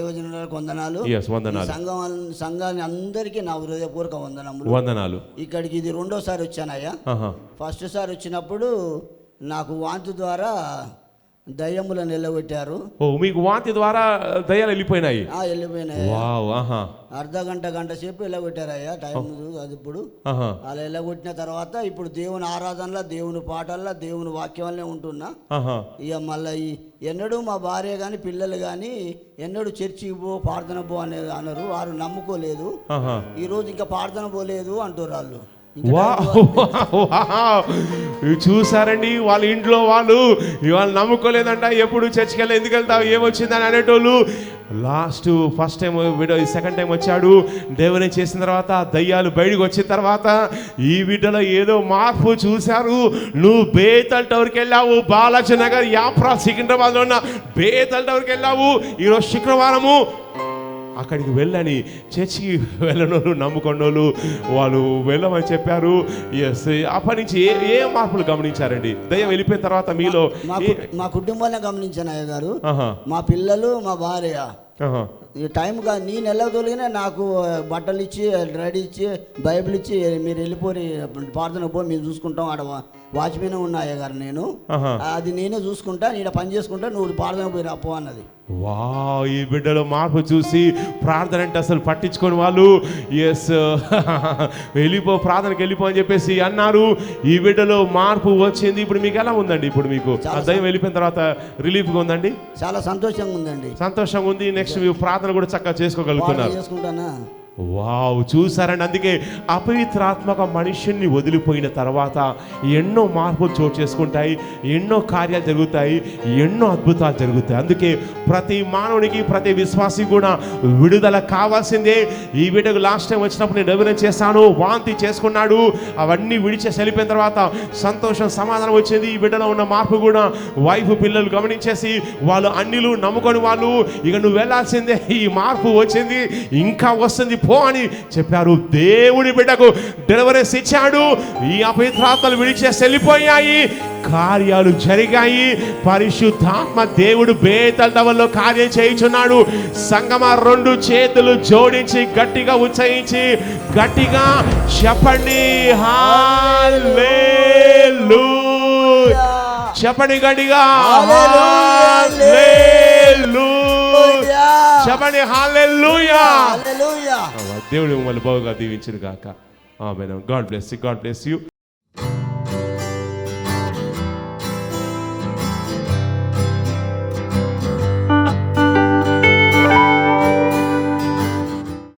దైవజనులకు వందనాలు. వందనాలు. సంఘాన్ని అందరికీ నా హృదయపూర్వక వందనాలు. ఇక్కడికి ఇది రెండోసారి వచ్చానయ్యా. ఫస్ట్ సారి వచ్చినప్పుడు నాకు వాంతి ద్వారా దయ్యములను నిలబెట్టారు. మీకు వాంతి ద్వారా దయ్యాలు వెళ్ళిపోయినాయి? వెళ్ళిపోయినాయి. అర్ధ గంట సేపు వెళ్ళగొట్టారయ్యా. టైం అది ఇప్పుడు అలా వెళ్ళగొట్టిన తర్వాత ఇప్పుడు దేవుని ఆరాధనలో, దేవుని పాటల్లో, దేవుని వాక్యంలోనే ఉంటున్నా. ఇక మళ్ళీ ఎన్నడూ మా భార్య కానీ పిల్లలు కానీ ఎన్నడూ చర్చికి పో, ప్రార్థన పో అనేది అనరు. వారు నమ్ముకోలేదు. ఈ రోజు ఇంకా ప్రార్థన పోలేదు అంటారు వాళ్ళు. చూసారండి, వాళ్ళ ఇంట్లో వాళ్ళు ఇవాళ నమ్ముకోలేదంట. ఎప్పుడు చర్చికి వెళ్ళి ఎందుకు వెళ్తావు, ఏమొచ్చిందని అనేటోళ్ళు. First time video second time వచ్చాడు. దేవుని చేసిన తర్వాత దయ్యాలు బయటకు వచ్చిన తర్వాత ఈ వీడియోలో ఏదో మార్పు చూశారు. నువ్వు బేతల్ టవర్కి వెళ్ళావు, బాలాజీ నగర్ యాప్రా సికింద్రాబాద్లో ఉన్న బేతల్ టవర్కి వెళ్ళావు. ఈరోజు శుక్రవారము అక్కడికి వెళ్ళని, చర్చికి వెళ్ళనోళ్ళు, నమ్ముకున్నోళ్ళు వాళ్ళు వెళ్ళమని చెప్పారు. అప్పటి నుంచి ఏ మార్పులు గమనించారండి? దయ్యం వెళ్ళిపోయిన తర్వాత మీలో? మా కుటుంబాన్ని గమనించాను అయ్య గారు. మా పిల్లలు, మా భార్య ఈ టైంగా నేను వెళ్ళగలిగినా నాకు బట్టలు ఇచ్చి, రెడీ ఇచ్చి, బైబిల్ ఇచ్చి, మీరు వెళ్ళిపోయి ప్రార్థన పో, మేము చూసుకుంటాం, ఆడ వాచ్మెన్ ఉన్నాయ గారు, నేను అది నేనే చూసుకుంటా, నేను పని చేసుకుంటా, నువ్వు ప్రార్థన పోయి రాపో అన్నది. ఈ బిడ్డలో మార్పు చూసి ప్రార్థన అంటే అసలు పట్టించుకొని వాళ్ళు ప్రార్థనకి వెళ్ళిపో అని చెప్పేసి అన్నారు. ఈ బిడ్డలో మార్పు వచ్చింది. ఇప్పుడు మీకు ఎలా ఉందండి? ఇప్పుడు మీకు దయ్యం వెళ్ళిపోయిన తర్వాత రిలీఫ్గా ఉందండి? చాలా సంతోషంగా ఉందండి. సంతోషంగా ఉంది. నెక్స్ట్ మీరు ప్రార్థన కూడా చక్కగా చేసుకోగలుగుతున్నారు. చూసారండి, అందుకే అపవిత్రాత్మక మనుషుల్ని వదిలిపోయిన తర్వాత ఎన్నో మార్పులు చోటు చేసుకుంటాయి, ఎన్నో కార్యాలు జరుగుతాయి, ఎన్నో అద్భుతాలు జరుగుతాయి. అందుకే ప్రతి మానవునికి, ప్రతి విశ్వాసి కూడా విడుదల కావాల్సిందే. ఈ బిడ్డకు లాస్ట్ టైం వచ్చినప్పుడు నేను ఎవిడెన్స్ చేశాను, వాంతి చేసుకున్నాడు. అవన్నీ విడిచేసి వెళ్ళిపోయిన తర్వాత సంతోషం, సమాధానం వచ్చింది. ఈ బిడ్డలో ఉన్న మార్పు కూడా వైఫ్, పిల్లలు గమనించేసి వాళ్ళు అన్నిలు నమ్ముకొని వాళ్ళు ఇక నువ్వు వెళ్ళాల్సిందే, ఈ మార్పు వచ్చింది, ఇంకా వస్తుంది పో అని చెప్పారు. దేవుడి బిడ్డకు డెలివరీస్ ఇచ్చాడు. ఈ అపవిత్రాత్మలు విడిచేసి వెళ్ళిపోయాయి, కార్యాలు జరిగాయి. పరిశుద్ధాత్మ దేవుడు బేతల్ టవర్లో కార్యం చేయుచున్నాడు. సంగమ రెండు చేతులు జోడించి గట్టిగా ఉచ్చరించి గట్టిగా చెప్పండి హల్లెలూయా. చెప్పండి గట్టిగా హల్లెలూయా. చెప్పండి హల్లెలూయా. దేవుడు మిమ్మల్ని బాగుగా దీవించును గాక. ఆమేన్. God bless you.